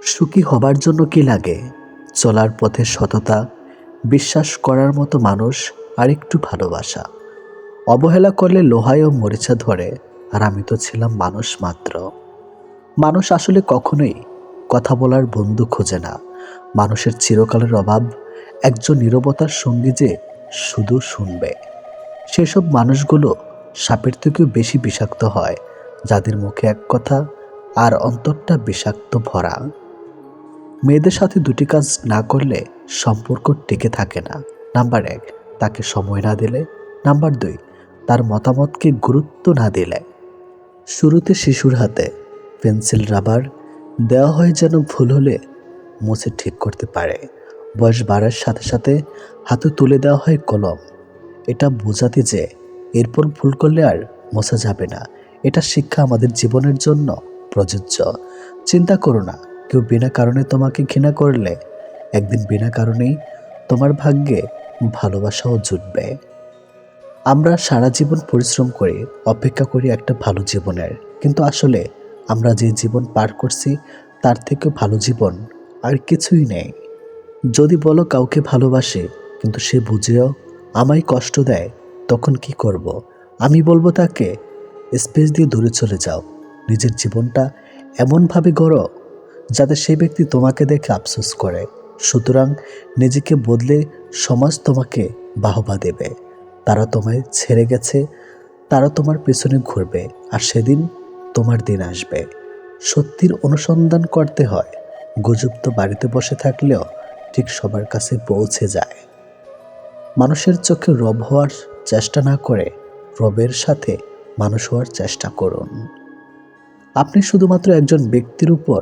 সুখী হবার জন্য কি লাগে? চলার পথে সততা, বিশ্বাস করার মতো মানুষ, আর একটু ভালোবাসা। অবহেলা করলে লোহায়ও মরিচা ধরে, আর আমি তো ছিলাম মানুষ মাত্র। মানুষ আসলে কখনোই কথা বলার বন্ধু খোঁজে না। মানুষের চিরকালের অভাব একজন নীরবতার সঙ্গী যে শুধু শুনবে। সেসব মানুষগুলো সাপের থেকেও বেশি বিষাক্ত হয়, যাদের মুখে এক কথা আর অন্তরটা বিষাক্ত ভরা। মেয়েদের সাথে দুটি কাজ না করলে সম্পর্ক টিকে থাকে না। নাম্বার 1, তাকে সময় না দিলে। নাম্বার 2, তার মতামতকে গুরুত্ব না দিলে। শুরুতে শিশুর হাতে পেন্সিল রাবার দেওয়া হয় যেন ভুল হলে মুছে ঠিক করতে পারে। বয়স বাড়ার সাথে সাথে হাতে তুলে দেওয়া হয় কলম, এটা বোঝাতে যে এরপর ভুল করলে আর মোছা যাবে না। এটা শিক্ষা আমাদের জীবনের জন্য প্রযোজ্য। চিন্তা করো না, কেউ বিনা কারণে তোমাকে ঘৃণা করলে একদিন বিনা কারণেই তোমার ভাগ্যে ভালোবাসাও জুটবে। আমরা সারা জীবন পরিশ্রম করি, অপেক্ষা করি একটা ভালো জীবনের, কিন্তু আসলে আমরা যে জীবন পার করছি তার থেকেও ভালো জীবন আর কিছুই নেই। যদি বলো কাউকে ভালোবাসে কিন্তু সে বুঝেও আমায় কষ্ট দেয়, তখন কি করব? আমি বলবো তাকে স্পেস দিয়ে দূরে চলে যাও। নিজের জীবনটা এমনভাবে গড়ো যাতে সেই ব্যক্তি তোমাকে দেখে আফসোস করে। সুতরাং নিজেকে বদলে সমাজ তোমাকে বাহবা দেবে। তারা তোমায় ছেড়ে গেছে, তারা তোমার পেছনে ঘুরবে, আর সেদিন তোমার দিন আসবে। সত্যির অনুসন্ধান করতে হয়। গুজব তো বাড়িতে বসে থাকলেও ঠিক সবার কাছে পৌঁছে যায়। মানুষের চোখে রব হওয়ার চেষ্টা না করে রবের সাথে মানুষ হওয়ার চেষ্টা করুন। আপনি শুধুমাত্র একজন ব্যক্তির উপর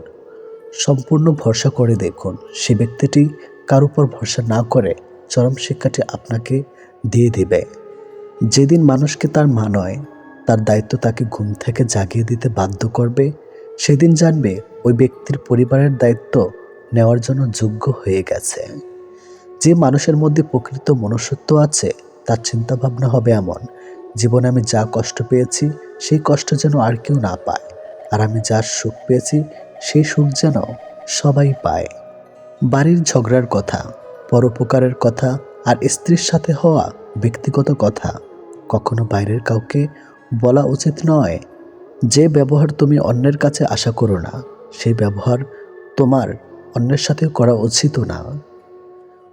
সম্পূর্ণ ভরসা করে দেখুন, সে ব্যক্তিটি কার উপর ভরসা না করে চরম শিক্ষাটি আপনাকে দিয়ে দিবে। যেদিন মানুষকে তার মা নয়, তার দায়িত্ব তাকে ঘুম থেকে জাগিয়ে দিতে বাধ্য করবে, সেদিন জানবে ওই ব্যক্তির পরিবারের দায়িত্ব নেওয়ার জন্য যোগ্য হয়ে গেছে। যে মানুষের মধ্যে প্রকৃত মনুষ্যত্ব আছে, তার চিন্তা ভাবনা হবে এমন: জীবনে আমি যা কষ্ট পেয়েছি সেই কষ্ট যেন আর কেউ না পায়, আর আমি যা সুখ পেয়েছি সেই সুখ যেন সবাই পায়। বাড়ির ঝগড়ার কথা, পরোপকারের কথা, আর স্ত্রীর সাথে হওয়া ব্যক্তিগত কথা কখনো বাইরের কাউকে বলা উচিত নয়। যে ব্যবহার তুমি অন্যের কাছে আশা করো না, সেই ব্যবহার তোমার অন্যের সাথে করা উচিতও না।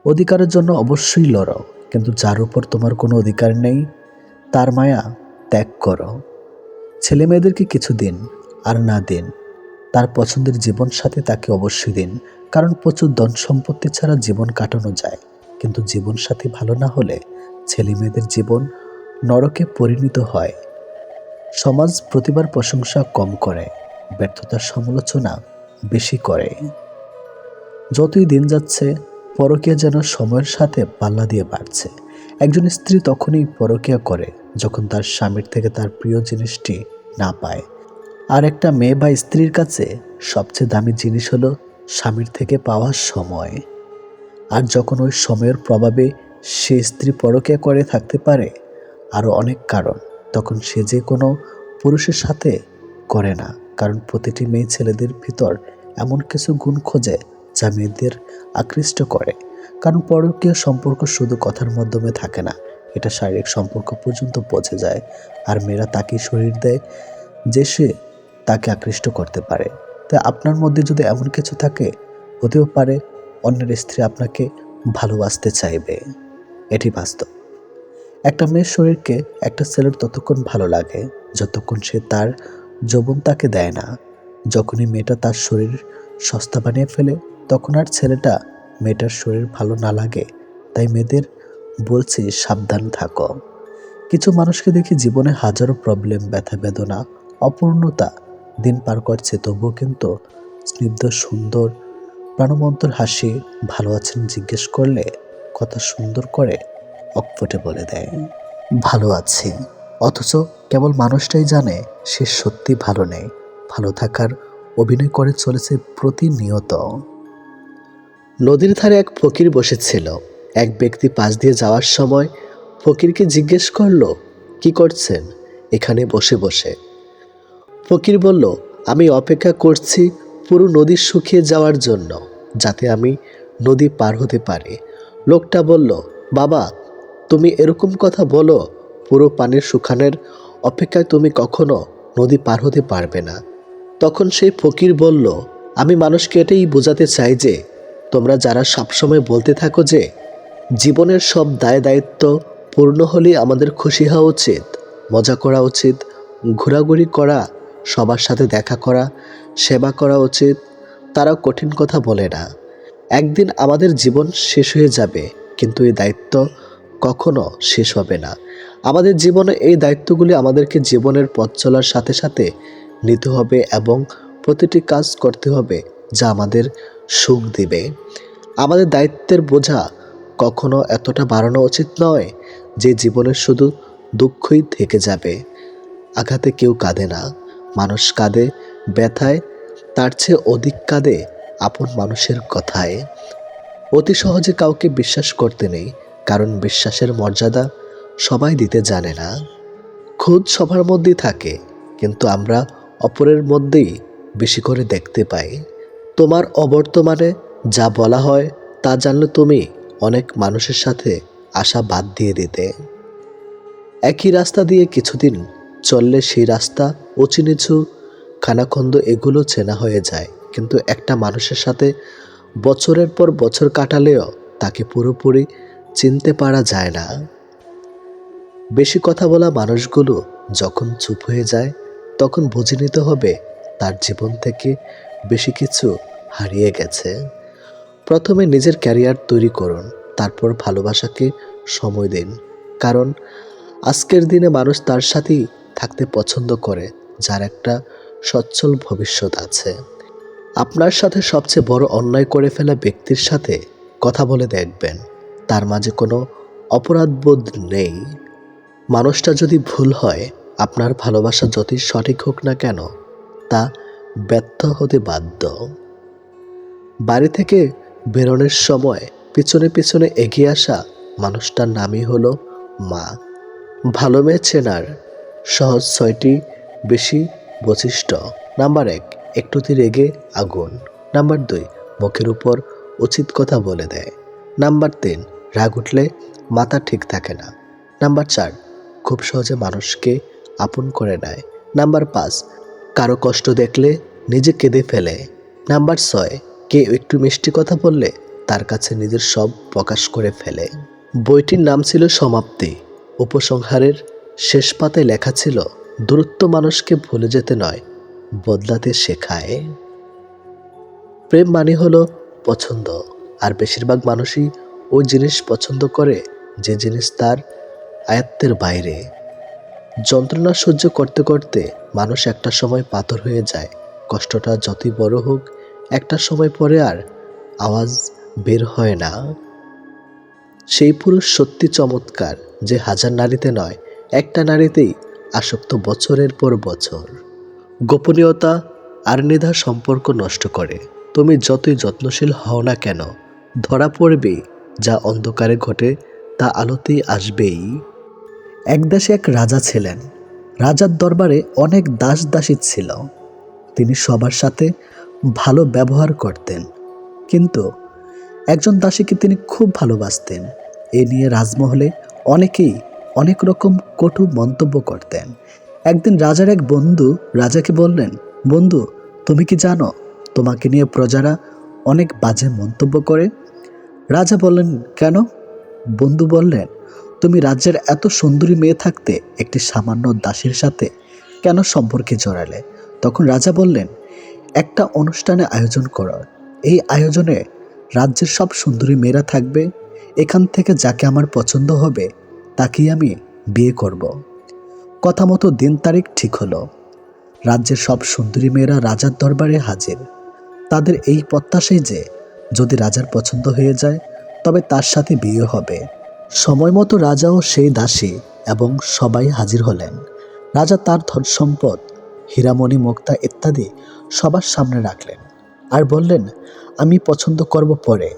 অধিকারের জন্য অবশ্যই লড়ো, কিন্তু যার উপর তোমার কোনো অধিকার নেই তার মায়া ত্যাগ করো। ছেলে মেয়েদেরকে কিছু দিন, আর না দিন তার পছন্দের জীবন সাথে তাকে অবশ্যই দিন, কারণ প্রচুর ধন সম্পত্তি ছাড়া জীবন কাটানো যায়, কিন্তু জীবন সাথী ভালো না হলে ছেলে মেয়েদের জীবন নরকে পরিণত হয়। সমাজ প্রতিবার প্রশংসা কম করে, ব্যর্থতার সমালোচনা বেশি করে। যতই দিন যাচ্ছে পরকীয়া যেন সময়ের সাথে পাল্লা দিয়ে বাড়ছে। একজন স্ত্রী তখনই পরকীয়া করে যখন তার স্বামীর থেকে তার প্রিয় জিনিসটি না পায়। আর একটা মেয়ে বা স্ত্রীর কাছে সবচেয়ে দামি জিনিস হলো স্বামীর থেকে পাওয়া সময়। আর যখন ওই সময়ের প্রভাবে সে স্ত্রী পরকীয়া করে থাকতে পারে আরও অনেক কারণ, তখন সে যে কোনো পুরুষের সাথে করে না। কারণ প্রতিটি মেয়ে ছেলেদের ভিতর এমন কিছু গুণ খোঁজে যা মেয়েদের আকৃষ্ট করে। কারণ পরকীয়া সম্পর্ক শুধু কথার মাধ্যমে থাকে না, এটা শারীরিক সম্পর্ক পর্যন্ত পৌঁছে যায়। আর মেয়েরা তাকেই শরীর দেয় যে সে তাকে আকৃষ্ট করতে পারে। তাই আপনার মধ্যে যদি এমন কিছু থাকে, হতেও পারে অন্যের স্ত্রী আপনাকে ভালোবাসতে চাইবে। এটি বাস্তব। একটা মেয়ের শরীরকে একটা ছেলের ততক্ষণ ভালো লাগে যতক্ষণ সে তার যৌবন তাকে দেয় না। যখনই মেয়েটা তার শরীর সস্তা বানিয়ে ফেলে, তখন আর ছেলেটা মেয়েটার শরীর ভালো না লাগে। তাই মেয়েদের বলছি, সাবধান থাকো। কিছু মানুষকে দেখি জীবনে হাজারো প্রবলেম, ব্যথা বেদনা, অপূর্ণতা দিন পার করছে, তবুও কিন্তু স্নিগ্ধ সুন্দর প্রাণবন্তর হাসি, ভালো আছেন জিজ্ঞেস করলে কথা সুন্দর করে অকপটে বলে দেয় ভালো আছি, অথচ কেবল মানুষটাই জানে সে সত্যি ভালো নেই। ভালো থাকার অভিনয় করে চলেছে প্রতিনিয়ত। নদীর ধারে এক ফকির বসেছিল। এক ব্যক্তি পাশ দিয়ে যাওয়ার সময় ফকিরকে জিজ্ঞেস করলো, কি করছেন এখানে বসে বসে? ফকির বলল, আমি অপেক্ষা করছি পুরো নদী শুকিয়ে যাওয়ার জন্য, যাতে আমি নদী পার হতে পারি। লোকটা বলল, বাবা, তুমি এরকম কথা বলো? পুরো পানির শুকানোর অপেক্ষায় তুমি কখনো নদী পার হতে পারবে না। তখন সেই ফকির বলল, আমি মানুষকে এটাই বোঝাতে চাই যে তোমরা যারা সবসময় বলতে থাকো যে জীবনের সব দায় দায়িত্ব পূর্ণ হলেই আমাদের খুশি হওয়া উচিত, মজা করা উচিত, ঘোরাঘুরি করা, সবার সাথে দেখা করা, সেবা করা উচিত, তারা কঠিন কথা বলে না। একদিন আমাদের জীবন শেষ হয়ে যাবে, কিন্তু এই দায়িত্ব কখনো শেষ হবে না। আমাদের জীবনে এই দায়িত্বগুলি আমাদেরকে জীবনের পথ চলার সাথে সাথে নিতে হবে এবং প্রতিটি কাজ করতে হবে যা আমাদের সুখ দিবে। আমাদের দায়িত্বের বোঝা কখনো এতটা বাড়ানো উচিত নয় যে জীবনের শুধু দুঃখই থেকে যাবে। আঘাতে কেউ কাঁদে না, মানুষ কাঁদে ব্যথায়, তার চেয়ে অধিক কাঁদে আপন মানুষের কথায়। অতি সহজে কাউকে বিশ্বাস করতে নেই, কারণ বিশ্বাসের মর্যাদা সবাই দিতে জানে না। খুদ সবার মধ্যেই থাকে, কিন্তু আমরা অপরের মধ্যেই বেশি করে দেখতে পাই। তোমার অবর্তমানে যা বলা হয় তা জানলে তুমি অনেক মানুষের সাথে আশা বাদ দিয়ে দিতে। একই রাস্তা দিয়ে কিছুদিন চললে সেই রাস্তা উঁচু নিচু খানাখন্দ এগুলো চেনা হয়ে যায়, কিন্তু একটা মানুষের সাথে বছরের পর বছর কাটালেও তাকে পুরোপুরি চিনতে পারা যায় না। বেশি কথা বলা মানুষগুলো যখন চুপ হয়ে যায়, তখন বুঝে নিতে হবে তার জীবন থেকে বেশি কিছু হারিয়ে গেছে। প্রথমে নিজের ক্যারিয়ার তৈরি করুন, তারপর ভালোবাসাকে সময় দিন, কারণ আজকের দিনে মানুষ তার সাথেই থাকতে পছন্দ করে যার একটা সচ্ছল ভবিষ্যৎ আছে। আপনার সাথে সবচেয়ে বড় অন্যায় করে ফেলা ব্যক্তির সাথে কথা বলে দেখবেন, তার মাঝে কোনো অপরাধবোধ নেই। মানুষটা যদি ভুল হয়, আপনার ভালোবাসা যতই সঠিক হোক না কেন, তা ব্যর্থ হতে বাধ্য। বাড়ি থেকে বেরোনোর সময় পিছনে পিছনে এগিয়ে আসা মানুষটার নামই হলো মা। ভালো মেয়ে চেনার সহজ 6টি বেশি বৈশিষ্ট্য। নাম্বার 1, একটুতে রেগে আগুন। নাম্বার 2, মুখের উপর উচিত কথা বলে দেয়। নাম্বার 3, রাগ উঠলে মাথা ঠিক থাকে না। নাম্বার 4, খুব সহজে মানুষকে আপন করে নেয়। নাম্বার 5, কারো কষ্ট দেখলে নিজে কেঁদে ফেলে। নাম্বার 6, কেউ একটু মিষ্টি কথা বললে তার কাছে নিজের সব প্রকাশ করে ফেলে। বইটির নাম ছিল সমাপ্তি। উপসংহারের শেষ পাতায় লেখা ছিল, দূরত্ব মানুষকে ভুলে যেতে নয়, বদলাতে শেখায়। প্রেম মানে হলো পছন্দ, আর বেশিরভাগ মানুষই ওই জিনিস পছন্দ করে যে জিনিস তার আয়ত্তের বাইরে। যন্ত্রণা সহ্য করতে করতে মানুষ একটা সময় পাথর হয়ে যায়। কষ্টটা যতই বড় হোক, একটা সময় পরে আর আওয়াজ বের হয় না। সেই পুরুষ সত্যি চমৎকার যে হাজার নারীতে নয়, একটা নারীতেই আসক্ত বছরের পর বছর। গোপনীয়তা আর নিধা সম্পর্ক নষ্ট করে। তুমি যতই যত্নশীল হও না কেন, ধরা পড়বে যা অন্ধকারে ঘটে তা আলোতেই আসবেই। এক দেশে এক রাজা ছিলেন। রাজার দরবারে অনেক দাস দাসী ছিল। তিনি সবার সাথে ভালো ব্যবহার করতেন, কিন্তু একজন দাসীকে তিনি খুব ভালোবাসতেন। এ নিয়ে রাজমহলে অনেকেই অনেক রকম কটু মন্তব্য করতেন। একদিন রাজার এক বন্ধু রাজাকে বললেন, বন্ধু, তুমি কি জানো তোমাকে নিয়ে প্রজারা অনেক বাজে মন্তব্য করে? রাজা বললেন, কেন? বন্ধু বললেন, তুমি রাজ্যের এত সুন্দরী মেয়ে থাকতে একটি সামান্য দাসীর সাথে কেন সম্পর্কে জড়ালে? তখন রাজা বললেন, একটা অনুষ্ঠানে আয়োজন করো। এই আয়োজনে রাজ্যের সব সুন্দরী মেয়েরা থাকবে। এখান থেকে যাকে আমার পছন্দ হবে তাকেই আমি বিয়ে করব। কথা মতো দিন তারিখ ঠিক হলো। রাজ্যের সব সুন্দরী মেয়েরা রাজার দরবারে হাজির। তাদের এই প্রত্যাশাই যে যদি রাজার পছন্দ হয়ে যায় তবে তার সাথে বিয়ে হবে। সময় মতো রাজা ও সেই দাসী এবং সবাই হাজির হলেন। রাজা তার ধন সম্পদ, হীরামণি মুক্তা ইত্যাদি সবার সামনে রাখলেন আর বললেন, আমি পছন্দ করব পরে।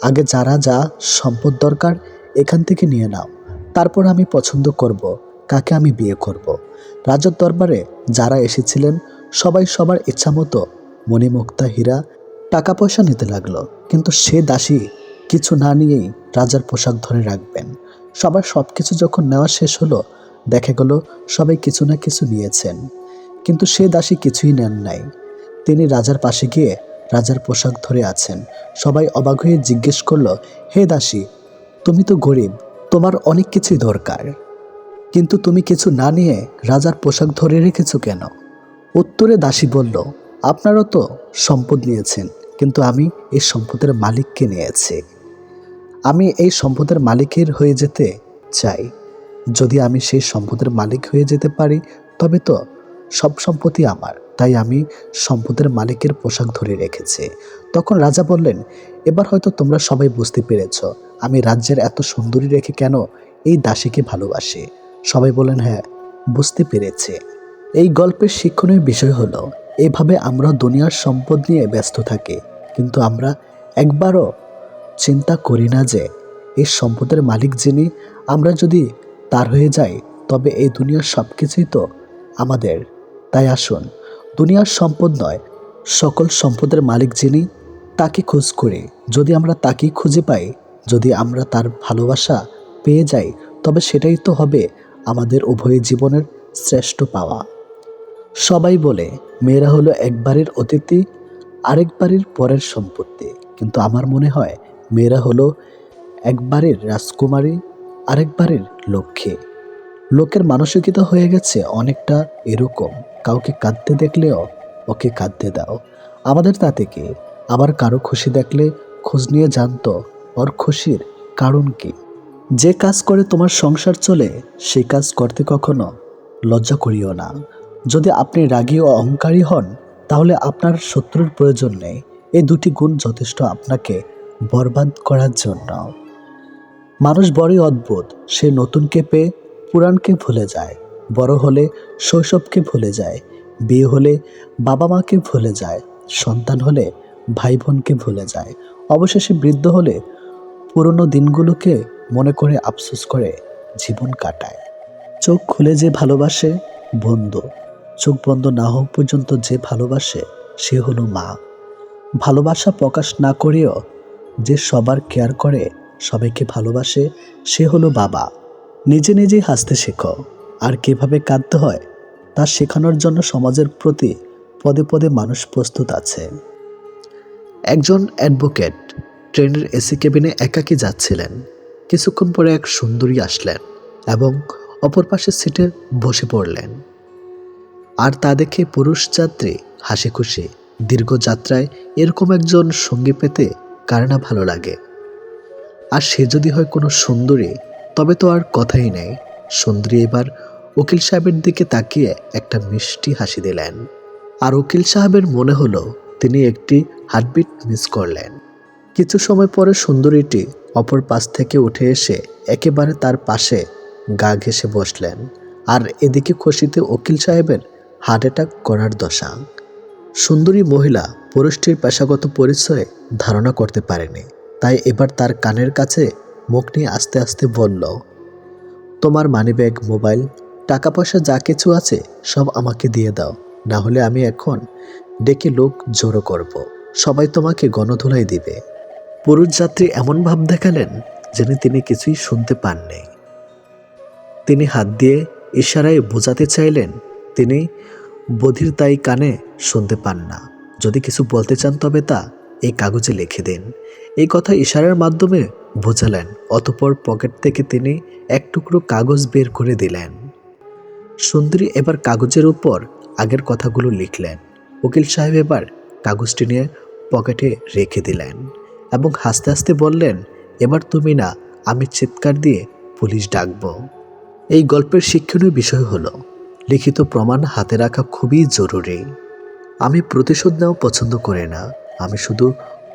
আগে যারা যা সম্পদ দরকার এখান থেকে নিয়ে নাও, তারপর আমি পছন্দ করব কাকে আমি বিয়ে করব। রাজার দরবারে যারা এসেছিলেন সবাই সবার ইচ্ছা মতো মণিমুক্তা, হীরা, টাকা পয়সা নিতে লাগলো। কিন্তু সে দাসী কিছু না নিয়েই রাজার পোশাক ধরে রাখবেন। সবার সব কিছু যখন নেওয়া শেষ হলো, দেখা গেল সবাই কিছু না কিছু নিয়েছেন, কিন্তু সে দাসী কিছুই নেন নাই। তিনি রাজার পাশে গিয়ে রাজার পোশাক ধরে আছেন। সবাই অবাক হয়ে জিজ্ঞেস করলো, হে দাসী, তুমি তো গরিব, তোমার অনেক কিছুই দরকার, কিন্তু তুমি কিছু না নিয়ে রাজার পোশাক ধরে রেখেছো কেন? উত্তরে দাসী বলল, আপনারও তো সম্পদ নিয়েছেন, কিন্তু আমি এই সম্পদের মালিককে নিয়েছি। আমি এই সম্পদের মালিকের হয়ে যেতে চাই। যদি আমি সেই সম্পদের মালিক হয়ে যেতে পারি, তবে তো সব সম্পত্তি আমার। তাই আমি সম্পদের মালিকের পোশাক ধরে রেখেছি। তখন রাজা বললেন, এবার হয়তো তোমরা সবাই বুঝতে পেরেছ আমি রাজ্যের এত সুন্দরী রেখে কেন এই দাসীকে ভালোবাসি। সবাই বলেন, হ্যাঁ, বুঝতে পেরেছে। এই গল্পের শিক্ষণীয় বিষয় হলো, এভাবে আমরা দুনিয়ার সম্পদ নিয়ে ব্যস্ত থাকি, কিন্তু আমরা একবারও চিন্তা করি না যে এই সম্পদের মালিক যিনি, আমরা যদি তার হয়ে যাই, তবে এই দুনিয়ার সব কিছুই তো আমাদের। তাই আসুন, দুনিয়ার সম্পদ নয়, সকল সম্পদের মালিক যিনি, তাকে খোঁজ করি। যদি আমরা তাকেই খুঁজে পাই, যদি আমরা তার ভালোবাসা পেয়ে যাই, তবে সেটাই তো হবে আমাদের উভয় জীবনের শ্রেষ্ঠ পাওয়া। সবাই বলে মেয়েরা হলো একবারের অতিথি, আরেকবারের পরের সম্পত্তি, কিন্তু আমার মনে হয় মেয়েরা হলো একবারের রাজকুমারী, আরেকবারের লক্ষ্মী। লোকের মানসিকতা হয়ে গেছে অনেকটা এরকম, কাউকে কাঁদতে দেখলেও ওকে কাঁদতে দাও, আমাদের তাতে কি। আবার কারো খুশি দেখলে খোঁজ নিয়ে জানতো ওর খুশির কারণ কি। যে কাজ করে তোমার সংসার চলে, সেই কাজ করতে কখনো লজ্জা করিও না। যদি আপনি রাগী ও অহংকারী হন, তাহলে আপনার শত্রুর প্রয়োজন নেই। এই দুটি গুণ যথেষ্ট আপনাকে বরবাদ করার জন্য। মানুষ বড়ই অদ্ভুত, সে নতুনকে পেয়ে পুরাণকে ভুলে যায়, বড় হলে শৈশবকে ভুলে যায়, বিয়ে হলে বাবা মাকে ভুলে যায়, সন্তান হলে ভাই বোনকে ভুলে যায়, অবশেষে বৃদ্ধ হলে পুরনো দিনগুলোকে মনে করে আফসোস করে জীবন কাটায়। চোখ খুলে যে ভালোবাসে বন্ধু, চোখ বন্ধ না হওয়া পর্যন্ত যে ভালোবাসে সে হলো মা। ভালোবাসা প্রকাশ না করেও যে সবার কেয়ার করে, সবাইকে ভালোবাসে, সে হলো বাবা। নিজে নিজেই হাসতে শেখো, আর কিভাবে কাঁদতে হয় তা শেখানোর জন্য সমাজের প্রতি পদে পদে মানুষ প্রস্তুত আছে। একজন অ্যাডভোকেট ট্রেনের এসি কেবিনে একাকী যাচ্ছিলেন। কিছুক্ষণ পরে এক সুন্দরী আসলেন এবং অপর পাশের সিটে বসে পড়লেন। আর তা দেখে পুরুষ যাত্রী হাসি খুশি। দীর্ঘ যাত্রায় এরকম একজন সঙ্গী পেতে কার না ভালো লাগে। আর সে যদি হয় কোনো সুন্দরী, তবে তো আর কথাই নেই। সুন্দরী এবার উকিল সাহেবের দিকে তাকিয়ে একটা মিষ্টি হাসি দিলেন। আর উকিল সাহেবের মনে হলো তিনি একটি হার্টবিট মিস করলেন। কিছু সময় পরে সুন্দরীটি অপর পাশ থেকে উঠে এসে একেবারে তার পাশে গা ঘেঁষে বসলেন। আর এদিকে খুশিতে উকিল সাহেবের হার্ট অ্যাটাক করার দশা। সুন্দরী মহিলা পুরুষটির পেশাগত পরিচয় ধারণা করতে পারেনি, তাই এবার তার কানের কাছে মুখ নিয়ে আস্তে আস্তে বলল, তোমার মানিব্যাগ, মোবাইল, টাকা পয়সা যা কিছু আছে সব আমাকে দিয়ে দাও, না হলে আমি এখন ডেকে লোক জড়ো করব। সবাই তোমাকে গণধোলাই দিবে। পুরুষ যাত্রী এমন ভাব দেখালেন যেন তিনি কিছুই শুনতে পাননি। তিনি হাত দিয়ে ইশারায় বোঝাতে চাইলেন তিনি বধির, তাই কানে শুনতে পান না। যদি কিছু বলতে চান তবে তা এই কাগজে লিখে দিন। এই কথা ইশারার মাধ্যমে বোঝালেন। অতঃপর পকেট থেকে তিনি এক টুকরো কাগজ বের করে দিলেন। সুন্দরী এবার কাগজের উপর আগের কথাগুলো লিখলেন। উকিল সাহেব এবার কাগজটি নিয়ে পকেটে রেখে দিলেন এবং হাসতে হাসতে বললেন, এবার তুমি না, আমি চিৎকার দিয়ে পুলিশ ডাকব। এই গল্পের শিক্ষণীয় বিষয় হলো, লিখিত প্রমাণ হাতে রাখা খুবই জরুরি। আমি প্রতিশোধ নেওয়া পছন্দ করি না, আমি শুধু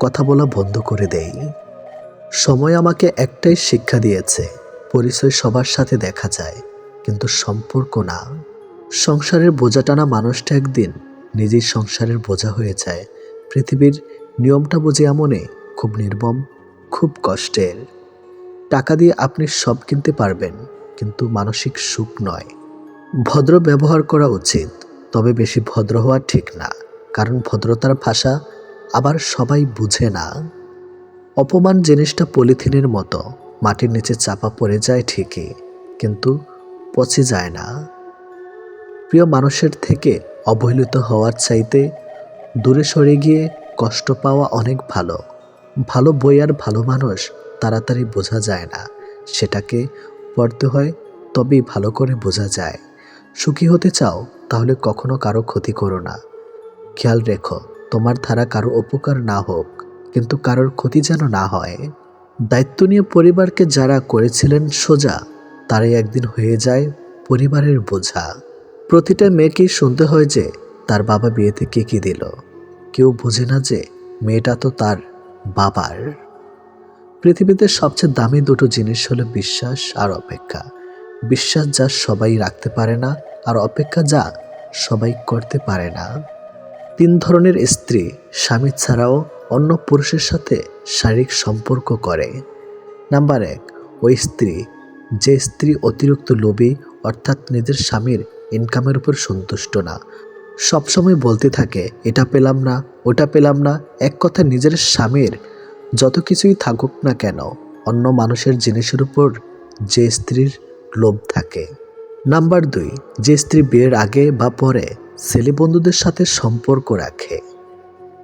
কথা বলা বন্ধ করে দেই। সময় আমাকে একটাই শিক্ষা দিয়েছে, পরিচয় সবার সাথে দেখা যায়, কিন্তু সম্পর্ক না। সংসারের বোঝা টানা মানুষটা একদিন নিজেই সংসারের বোঝা হয়ে যায়। পৃথিবীর নিয়মটা বুঝে এমনই, খুব নির্মম, খুব কষ্টের। টাকা দিয়ে আপনি সব কিনতে পারবেন, কিন্তু মানসিক সুখ নয়। ভদ্র ব্যবহার করা উচিত, তবে বেশি ভদ্র হওয়া ঠিক না, কারণ ভদ্রতার ভাষা আবার সবাই বুঝে না। অপমান জিনিসটা পলিথিনের মতো, মাটির নিচে চাপা পড়ে যায় ঠিকই, কিন্তু পচে যায় না। প্রিয় মানুষের থেকে অবহেলিত হওয়ার চাইতে দূরে সরে গিয়ে কষ্ট পাওয়া অনেক ভালো। ভালো বই আর ভালো মানুষ তাড়াতাড়ি বোঝা যায় না, সেটাকে পড়তে হয়, তবেই ভালো করে বোঝা যায়। সুখী হতে চাও তাহলে কখনো কারো ক্ষতি করো না। খেয়াল রেখো তোমার দ্বারা কারো উপকার না হোক, কিন্তু কারোর ক্ষতি যেন না হয়। দায়িত্ব নিয়ে পরিবারকে যারা করেছিলেন সোজা, তারাই একদিন হয়ে যায় পরিবারের বোঝা। প্রতিটা মেয়েকেই শুনতে হয় যে তার বাবা বিয়েতে কে কি দিল। কেউ বোঝে না যে মেয়েটা তো তার বাবার। পৃথিবীতে সবচেয়ে দামি দুটো জিনিস হলো বিশ্বাস আর অপেক্ষা। বিশ্বাস যা সবাই রাখতে পারে না, আর অপেক্ষা যা সবাই করতে পারে না। 3 ধরনের স্ত্রী স্বামী ছাড়াও অন্য পুরুষের সাথে শারীরিক সম্পর্ক করে। নাম্বার 1, ওই স্ত্রী, যে স্ত্রী অতিরিক্ত লোভী, অর্থাৎ নিজের স্বামীর ইনকামের উপর সন্তুষ্ট না, সবসময় বলতে থাকে এটা পেলাম না, ওটা পেলাম না। এক কথা, নিজের স্বামীর যত কিছুই থাকুক না কেন, অন্য মানুষের জিনিসের উপর যে স্ত্রীর লোভ থাকে। নাম্বার 2, যে স্ত্রী বিয়ের আগে বা পরে ছেলে বন্ধুদের সাথে সম্পর্ক রাখে।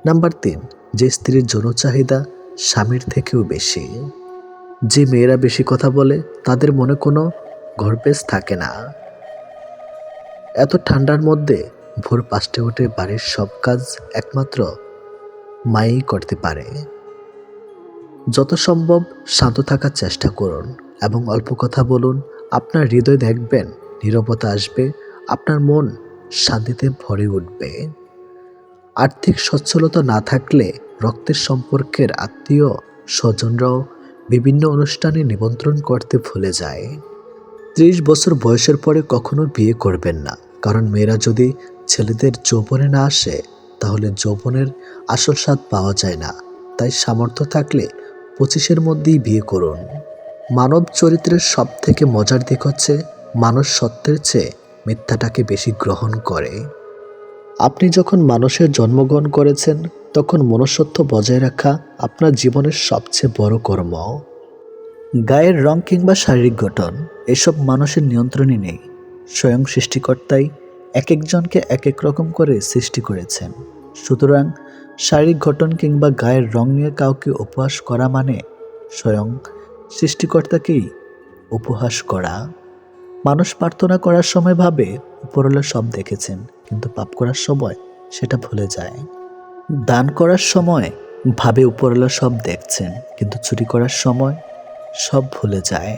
নাম্বার 3, যে স্ত্রীর যৌন চাহিদা স্বামীর থেকেও বেশি। যে মেয়েরা বেশি কথা বলে তাদের মনে কোনো গর্বেজ থাকে না। এত ঠান্ডার মধ্যে ভোর 5টায় উঠে বাড়ির সব কাজ একমাত্র মাই করতে পারে। যত সম্ভব শান্ত থাকার চেষ্টা করুন এবং অল্প কথা বলুন। আপনার হৃদয় দেখবেন নীরবতা আসবে, আপনার মন শান্তিতে ভরে উঠবে। আর্থিক সচ্ছলতা না থাকলে রক্তের সম্পর্কের আত্মীয় স্বজনরাও বিভিন্ন অনুষ্ঠানে নিমন্ত্রণ করতে ভুলে যায়। 30 বছর বয়সের পরে কখনো বিয়ে করবেন না, কারণ মেয়েরা যদি ছেলেদের যৌবনে না আসে তাহলে যৌবনের আসল স্বাদ পাওয়া যায় না। তাই সামর্থ্য থাকলে 25-এর মধ্যেই বিয়ে করুন। মানব চরিত্রের সব থেকে মজার দিক হচ্ছে মানুষ সত্যের চেয়ে মিথ্যাটাকে বেশি গ্রহণ করে। আপনি যখন মানুষের জন্মগ্রহণ করেছেন তখন মনুষ্যত্ব বজায় রাখা আপনার জীবনের সবচেয়ে বড় কর্ম। গায়ের রং কিংবা শারীরিক গঠন এসব মানুষের নিয়ন্ত্রণে নেই। স্বয়ং সৃষ্টিকর্তাই এক একজনকে এক এক রকম করে সৃষ্টি করেছেন। সুতরাং শারীরিক গঠন কিংবা গায়ের রং নিয়ে কাউকে উপহাস করা মানে স্বয়ং সৃষ্টিকর্তাকেই উপহাস করা। মানুষ প্রার্থনা করার সময় ভাবে উপরওয়ালা সব দেখেছেন, কিন্তু পাপ করার সময় সেটা ভুলে যায়। দান করার সময় ভাবে উপরওয়ালা সব দেখছেন, কিন্তু চুরি করার সময় সব ভুলে যায়।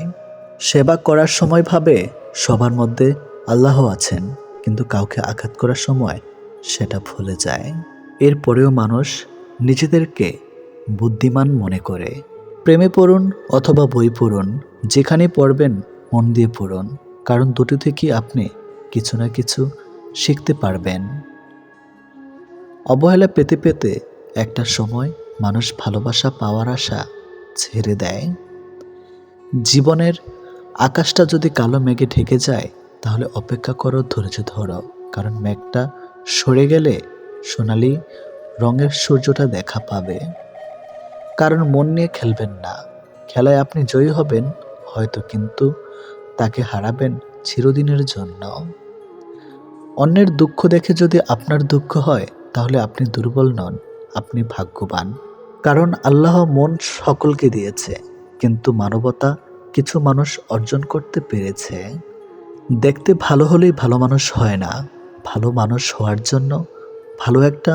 সেবা করার সময় ভাবে সবার মধ্যে আল্লাহ আছেন, কিন্তু কাউকে আঘাত করার সময় সেটা ভুলে যায়। এরপরেও মানুষ নিজেদেরকে বুদ্ধিমান মনে করে। প্রেমে পড়ুন অথবা বই পড়ুন, যেখানে পড়বেন মন দিয়ে পড়ুন, কারণ দুটো থেকে আপনি কিছু না কিছু শিখতে পারবেন। অবহেলা পেতে পেতে একটা সময় মানুষ ভালোবাসা পাওয়ার আশা ছেড়ে দেয়। জীবনের আকাশটা যদি কালো মেঘে ঢেকে যায় তাহলে অপেক্ষা করো, ধৈর্য ধরো, কারণ মেঘটা সরে গেলে সোনালি রঙের সূর্যটা দেখা পাবে। কারণ মন নিয়ে খেলবেন না। খেলায় আপনি জয়ী হবেন হয়তো, কিন্তু তাকে হারাবেন চিরদিনের জন্য। অন্যের দুঃখ দেখে যদি আপনার দুঃখ হয় তাহলে আপনি দুর্বল নন, আপনি ভাগ্যবান। কারণ আল্লাহ মন সকলকে দিয়েছে, কিন্তু মানবতা কিছু মানুষ অর্জন করতে পেরেছে। দেখতে ভালো হলেই ভালো মানুষ হয় না। ভালো মানুষ হওয়ার জন্য ভালো একটা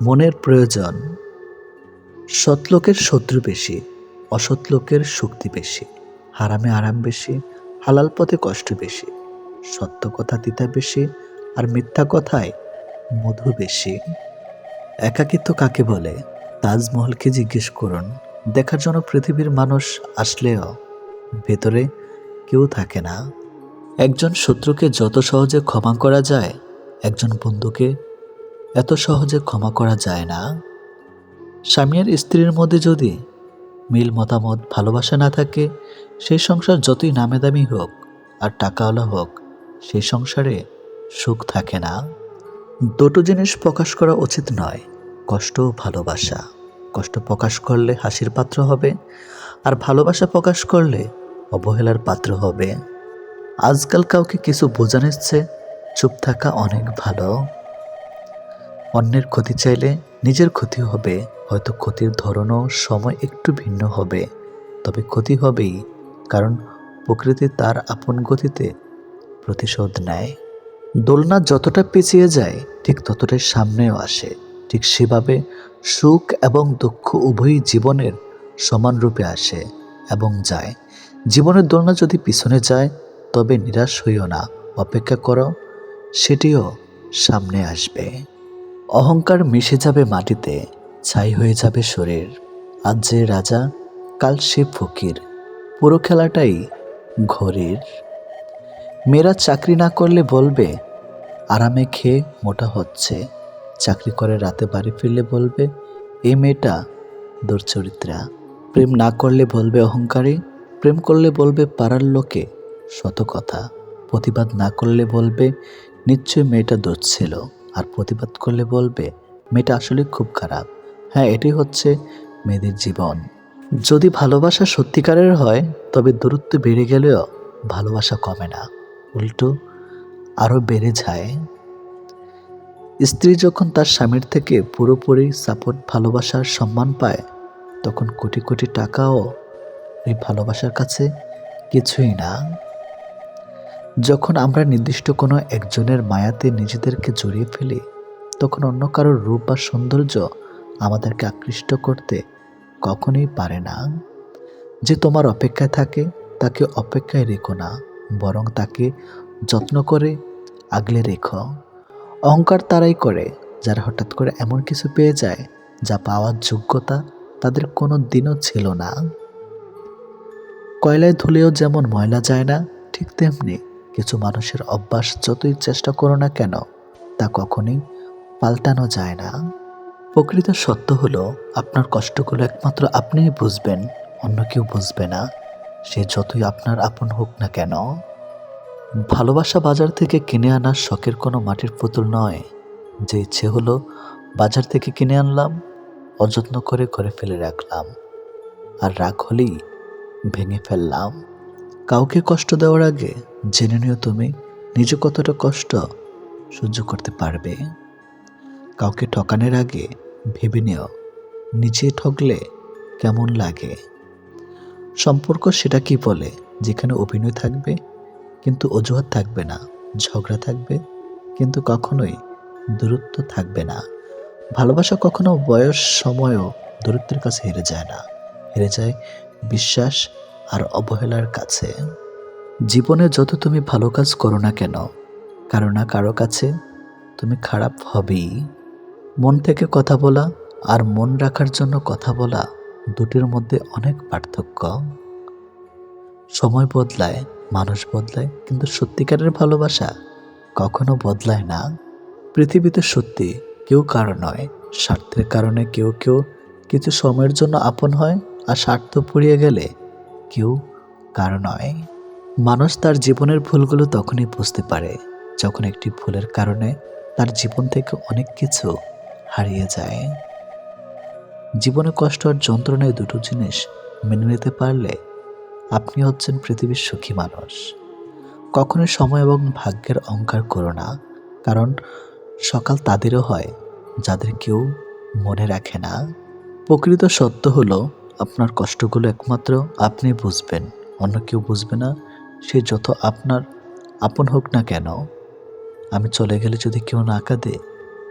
মনের প্রয়োজন। সৎ লোকের শত্রু বেশি, অসৎ লোকের শক্তি বেশি। হারামে আরাম বেশি, হালাল পথে কষ্ট বেশি। সত্য কথা তিতা বেশি, আর মিথ্যা কথায় মধু বেশি। একাকিত্ব কাকে বলে? তাজমহলকে জিজ্ঞেস করুন। দেখার জন্য পৃথিবীর মানুষ আসলেও ভেতরে কেউ থাকে না। একজন শত্রুকে যত সহজে ক্ষমা করা যায়, একজন বন্ধুকে এত সহজে ক্ষমা করা যায় না। স্বামী আর স্ত্রীর মধ্যে যদি মিল, মতামত, ভালোবাসা না থাকে, সেই সংসার যতই নামে দামি হোক আর টাকাওয়ালা হোক, সেই সংসারে সুখ থাকে না। দুটো জিনিস প্রকাশ করা উচিত নয়, কষ্ট ও ভালোবাসা। কষ্ট প্রকাশ করলে হাসির পাত্র হবে, আর ভালোবাসা প্রকাশ করলে অবহেলার পাত্র হবে। আজকাল কাউকে কিছু বোঝানোর চেয়ে চুপ থাকা অনেক ভালো। অন্যের ক্ষতি চাইলে নিজের ক্ষতি হবে, হয়তো ক্ষতির ধরনও সময় একটু ভিন্ন হবে, তবে ক্ষতি হবেই, কারণ প্রকৃতি তার আপন গতিতে প্রতিশোধ নেয়। দোলনা যতটা পিছিয়ে যায় ঠিক ততটাই সামনেও আসে। ঠিক সেভাবে সুখ এবং দুঃখ উভয়ই জীবনের সমান রূপে আসে এবং যায়। জীবনের দোলনা যদি পিছনে যায় তবে নিরাশ হইও না, অপেক্ষা করো, সেটিও সামনে আসবে। অহংকার মিশে যাবে মাটিতে, ছাই হয়ে যাবে শরীর। আজ যে রাজা, কাল সে ফকির, পুরো খেলাটাই ঘড়ির। মেয়েরা চাকরি না করলে বলবে আরামে খেয়ে মোটা হচ্ছে, চাকরি করে রাতে বাড়ি ফিরলে বলবে এই মেয়েটা দুর্চরিত্রা। প্রেম না করলে বলবে অহংকারী, প্রেম করলে বলবে পাড়ার লোকে শত কথা। প্রতিবাদ না করলে বলবে নিশ্চয়ই মেয়েটা দোষ ছিল, আর প্রতিবাদ করলে বলবে মেয়েটা আসলে খুব খারাপ। হ্যাঁ, এটি হচ্ছে মেয়েদের জীবন। যদি ভালোবাসা সত্যিকারের হয় তবে দূরত্ব বেড়ে গেলেও ভালোবাসা কমে না, উল্টো আরও বেড়ে যায়। স্ত্রী যখন তার স্বামীর থেকে পুরোপুরি সাপোর্ট, ভালোবাসার সম্মান পায়, তখন কোটি কোটি টাকাও এই ভালোবাসার কাছে কিছুই না। যখন আমরা নির্দিষ্ট কোনো একজনের মায়াতে নিজেদেরকে জড়িয়ে ফেলি, তখন অন্য কারোর রূপ বা সৌন্দর্য আমাদেরকে আকৃষ্ট করতে কখনোই পারে না। যে তোমার অপেক্ষায় থাকে তাকে অপেক্ষায় রেখো না, বরং তাকে যত্ন করে আগলে রেখো। অহংকার তারাই করে যারা হঠাৎ করে এমন কিছু পেয়ে যায় যা পাওয়ার যোগ্যতা তাদের কোনো দিনও ছিল না। কয়লায় ধুলেও যেমন ময়লা যায় না, ঠিক তেমনি কিছু মানুষের অভ্যাস যতই চেষ্টা করো না কেন তা কখনোই পাল্টানো যায় না। প্রকৃত সত্য হলো আপনার কষ্টগুলো একমাত্র আপনিই বুঝবেন, অন্য কেউ বুঝবে না, সে যতই আপনার আপন হোক না কেন। ভালোবাসা বাজার থেকে কিনে আনার শখের কোনো মাটির পুতুল নয়, যে ইচ্ছে হলো বাজার থেকে কিনে আনলাম, অযত্ন করে ঘরে ফেলে রাখলাম, আর রাগ হলেই ভেঙে ফেললাম। কাউকে কষ্ট দেওয়ার আগে জেনে নিও তুমি নিজে কতটা কষ্ট সহ্য করতে পারবে। কাউকে ঠকানোর আগে ভেবে নিও নিজে ঠকলে কেমন লাগে। সম্পর্ক সেটা কি বলে যেখানে অভিনয় থাকবে কিন্তু অজুহাত থাকবে না, ঝগড়া থাকবে কিন্তু কখনোই দূরত্ব থাকবে না। ভালোবাসা কখনো বয়স সময়ও দূরত্বের কাছে হেরে যায় না, হেরে যায় বিশ্বাস আর অবহেলার কাছে। জীবনে যত তুমি ভালো কাজ করো না কেন, কারো না কারো কাছে তুমি খারাপ হবেই। মন থেকে কথা বলা আর মন রাখার জন্য কথা বলা, দুটির মধ্যে অনেক পার্থক্য। সময় বদলায়, মানুষ বদলায়, কিন্তু সত্যিকারের ভালোবাসা কখনো বদলায় না। পৃথিবীতে সত্যি কেউ কারো নয়, স্বার্থের কারণে কেউ কেউ কিছু সময়ের জন্য আপন হয়, আর স্বার্থ পুড়িয়ে গেলে কেউ কারো নয়। মানুষ তার জীবনের ভুলগুলো তখনই বুঝতে পারে যখন একটি ভুলের কারণে তার জীবন থেকে অনেক কিছু হারিয়ে যায়। জীবনে কষ্ট আর যন্ত্রণায় দুটো জিনিস মেনে নিতে পারলে আপনি হচ্ছেন পৃথিবীর সুখী মানুষ। কখনোই সময় এবং ভাগ্যের অহংকার করো না, কারণ সকাল তাদেরও হয় যাদের কেউ মনে রাখে না। প্রকৃত সত্য হলো আপনার কষ্টগুলো একমাত্র আপনি বুঝবেন, অন্য কেউ বুঝবে না, সে যত আপনার আপন হোক না কেন। আমি চলে গেলে যদি কেউ না কাঁদে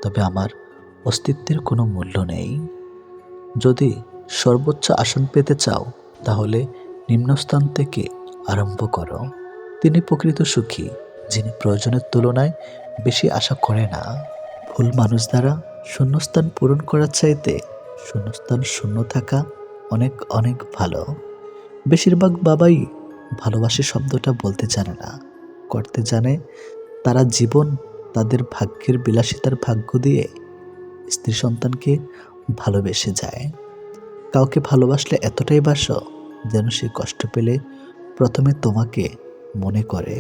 তবে আমার অস্তিত্বের কোনো মূল্য নেই। যদি সর্বোচ্চ আসন পেতে চাও তাহলে নিম্নস্থান থেকে আরম্ভ করো। তিনি প্রকৃত সুখী যিনি প্রয়োজনের তুলনায় বেশি আশা করে না। ভুল মানুষ দ্বারা শূন্যস্থান পূরণ করার চাইতে শূন্যস্থান শূন্য থাকা অনেক অনেক ভালো। বেশিরভাগ বাবাই ভালোবাসি শব্দটা বলতে জানে না, করতে জানে। তারা জীবন তাদের ভাগ্যের বিলাসিতার ভাগ্য দিয়ে স্ত্রী সন্তানকে ভালোবেসে যায়। কাউকে ভালোবাসলে এতটাই বাসো যেন সে কষ্ট পেলে প্রথমে তোমাকে মনে করে।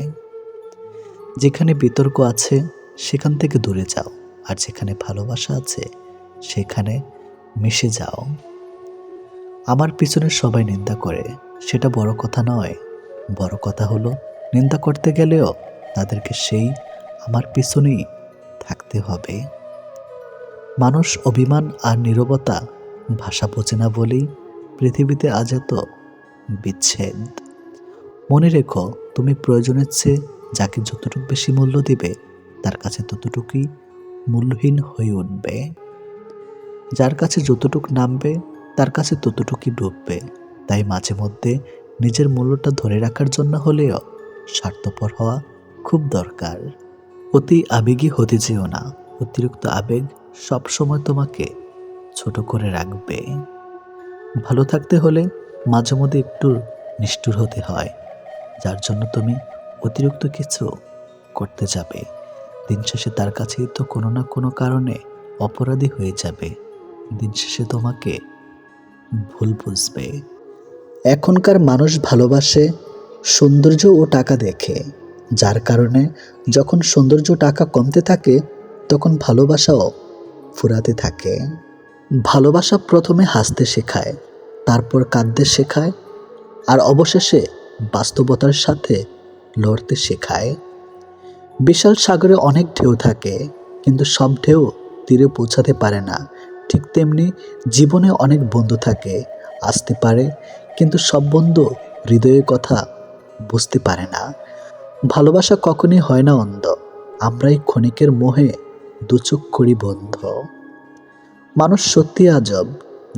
যেখানে বিতর্ক আছে সেখান থেকে দূরে যাও, আর যেখানে ভালোবাসা আছে সেখানে মিশে যাও। আমার পিছনে সবাই নিন্দা করে, সেটা বড় কথা নয়। বড় কথা হলো নিন্দা করতে গেলেও তাদেরকে সেই আমার পিছনেই থাকতে হবে। মানুষ অভিমান আর নীরবতা ভাষা বোঝে না বলেই পৃথিবীতে আজ এত বিচ্ছেদ। মনে রেখো, তুমি প্রয়োজনের চেয়ে যাকে যতটুকু বেশি মূল্য দিবে তার কাছে ততটুকুই মূল্যহীন হয়ে উঠবে। যার কাছে যতটুক নামবে তার কাছে ততটুকুই ডুববে। তাই মাঝে মধ্যে নিজের মূল্যটা ধরে রাখার জন্য হলেও স্বার্থপর হওয়া খুব দরকার। অতি আবেগী হতে যেও না। অতিরিক্ত আবেগ সবসময় তোমাকে ছোট করে রাখবে। ভালো থাকতে হলে মাঝে মধ্যে একটু নিষ্ঠুর হতে হয়, যার জন্য তুমি অতিরিক্ত কিছু করতে যাবে। দিন শেষে তার কাছেই তো কোনো না কোনো কারণে অপরাধী হয়ে যাবে। দিন শেষে তোমাকে ভুল বুঝবে। এখনকার মানুষ ভালোবাসে সৌন্দর্য ও টাকা দেখে, যার কারণে যখন সৌন্দর্য টাকা কমতে থাকে তখন ভালোবাসাও ফুরাতে থাকে। ভালোবাসা প্রথমে হাসতে শেখায়, তারপর কাঁদতে শেখায়, আর অবশেষে বাস্তবতার সাথে লড়তে শেখায়। বিশাল সাগরে অনেক ঢেউ থাকে, কিন্তু সব ঢেউ তীরে পৌঁছাতে পারে না। ঠিক তেমনি জীবনে অনেক বন্ধু থাকে, আসতে পারে, কিন্তু সব বন্ধু হৃদয়ের কথা বুঝতে পারে না। ভালোবাসা কখনই হয় না অন্ধ, আমরাই ক্ষণিকের মোহে দুচোখ করি বন্ধ। মানুষ সত্যি আজব,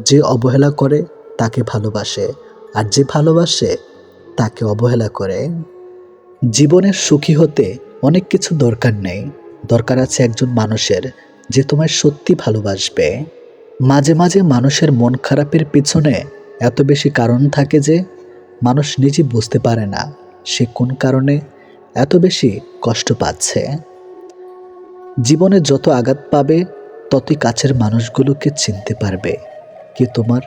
যে অবহেলা করে তাকে ভালোবাসে, আর যে ভালোবাসে তাকে অবহেলা করে। জীবনের সুখী হতে অনেক কিছু দরকার নেই, দরকার আছে একজন মানুষের যে তোমায় সত্যি ভালোবাসবে। মাঝে মাঝে মানুষের মন খারাপের পিছনে এত বেশি কারণ থাকে যে মানুষ নিজে বুঝতে পারে না সে কোন কারণে এত বেশি কষ্ট পাচ্ছে। জীবনে যত আঘাত পাবে ততই কাছের মানুষগুলোকে চিনতে পারবে কে তোমার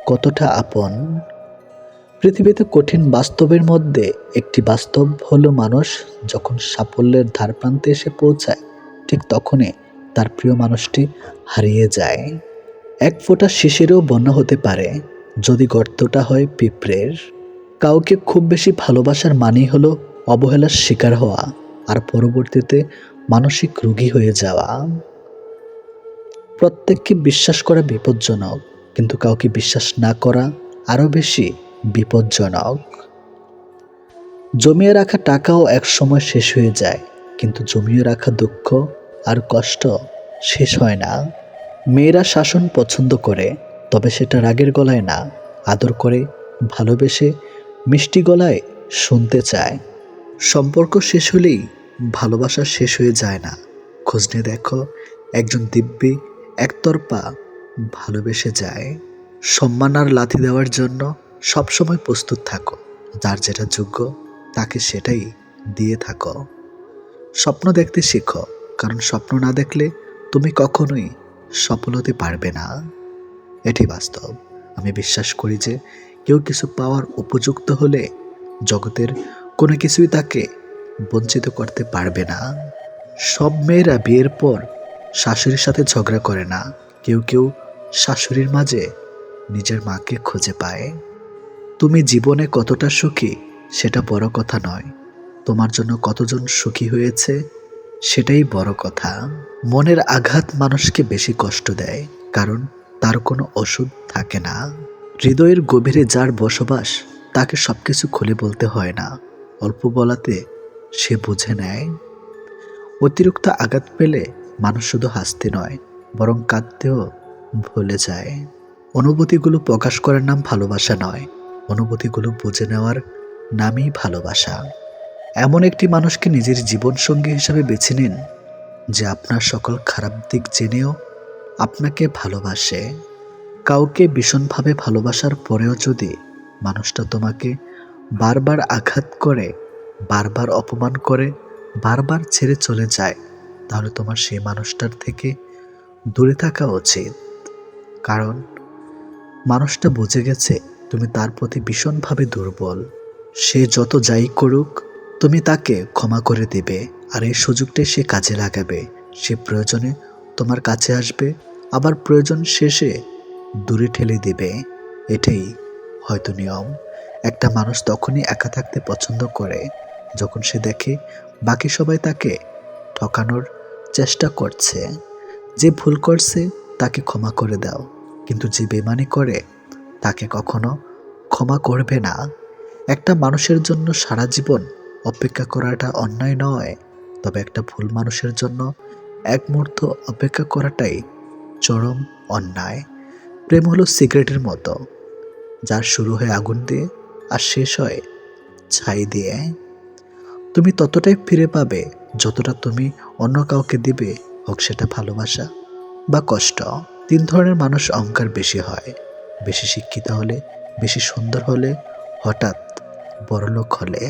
কতটা আপন। পৃথিবীতে কঠিন বাস্তবের মধ্যে একটি বাস্তব হলো মানুষ যখন সাফল্যের ধারপ্রান্তে এসে পৌঁছায় ঠিক তখনই তার প্রিয় মানুষটি হারিয়ে যায়। এক ফোঁটা শিশিরেও বন্যা হতে পারে যদি গর্তটা হয় পিঁপড়ের। কাউকে খুব বেশি ভালোবাসার মানেই হলো অবহেলার শিকার হওয়া আর পরবর্তীতে মানসিক রোগী হয়ে যাওয়া। প্রত্যেককে বিশ্বাস করা বিপজ্জনক, কিন্তু কাউকে বিশ্বাস না করা আরও বেশি বিপজ্জনক। জমিয়ে রাখা টাকাও এক সময় শেষ হয়ে যায়, কিন্তু জমিয়ে রাখা দুঃখ আর কষ্ট শেষ হয় না। মেয়েরা শাসন পছন্দ করে, তবে সেটা রাগের গলায় না, আদর করে, ভালোবেসে, মিষ্টি গলায় শুনতে চায়। সম্পর্ক শেষ হলেই ভালোবাসা শেষ হয়ে যায় না। খোঁজ নিয়ে দেখো, একজন দিব্যি একতরফা ভালোবেসে যায়। সম্মান আর লাথি দেওয়ার জন্য সবসময় প্রস্তুত থাকো। যার যেটা যোগ্য তাকে সেটাই দিয়ে থাকো। স্বপ্ন দেখতে শেখো, কারণ স্বপ্ন না দেখলে তুমি কখনোই সফল হতে পারবে না। এটি বাস্তব। আমি বিশ্বাস করি যে কেউ কিছু পাওয়ার উপযুক্ত হলে জগতের কোনো কিছুই তাকে বঞ্চিত করতে পারবে না। সব মেয়েরা বিয়ের পর শাশুড়ির সাথে ঝগড়া করে না, কেউ কেউ শাশুড়ির মাঝে নিজের মাকে খুঁজে পায়। তুমি জীবনে কতটা সুখী সেটা বড় কথা নয়, তোমার জন্য কতজন সুখী হয়েছে সেটাই বড় কথা। মনের আঘাত মানুষকে বেশি কষ্ট দেয়, কারণ তার কোনো ওষুধ থাকে না। হৃদয়ের গভীরে যার বসবাস তাকে সবকিছু খুলে বলতে হয় না, অল্প বলাতে সে বুঝে নেয়। অতিরিক্ত আঘাত পেলে মানুষ শুধু হাসতে নয় বরং কাঁদতেও ভুলে যায়। অনুভূতিগুলো প্রকাশ করার নাম ভালোবাসা নয়, অনুভূতিগুলো বুঝে নেওয়ার নামই ভালোবাসা। এমন একটি মানুষকে নিজের জীবনসঙ্গী হিসাবে বেছে নিন যে আপনার সকল খারাপ দিক জেনেও আপনাকে ভালোবাসে। কাউকে ভীষণভাবে ভালোবাসার পরেও যদি মানুষটা তোমাকে বারবার আঘাত করে, বারবার অপমান করে, বারবার ছেড়ে চলে যায়, তাহলে তোমার সেই মানুষটার থেকে দূরে থাকা উচিত। কারণ মানুষটা বুঝে গেছে তুমি তার প্রতি ভীষণভাবে দুর্বল। সে যত যাই করুক তুমি তাকে ক্ষমা করে দিবে, আর এই সুযোগটাই সে কাজে লাগাবে। সে প্রয়োজনে তোমার কাছে আসবে, আবার প্রয়োজন শেষে দূরে ঠেলে দেবে। এটাই হয়তো নিয়ম। একটা মানুষ তখনই একা থাকতে পছন্দ করে যখন সে দেখে বাকি সবাই তাকে ঠকানোর চেষ্টা করছে। যে ভুল করছে তাকে ক্ষমা করে দাও, কিন্তু যে বেমানি করে তাকে কখনো ক্ষমা করবে না। একটা মানুষের জন্য সারা জীবন অপেক্ষা করাটা অন্যায় নয়, তবে একটা ভুল মানুষের জন্য এক মুহূর্ত অপেক্ষা করাটাই চরম অন্যায়। প্রেম হলো সিগারেটের মতো, যার শুরু হয় আগুন দিয়ে আর শেষ হয় ছাই দিয়ে। তুমি ততটাই ফিরে পাবে যতটা তুমি অন্য কাউকে দিবে, হোক সেটা ভালোবাসা বা কষ্ট। 3 ধরনের মানুষ অহংকার বেশি হয়: বেশি শিক্ষিত হলে, বেশি সুন্দর হলে, হঠাৎ বড়লোক হলে।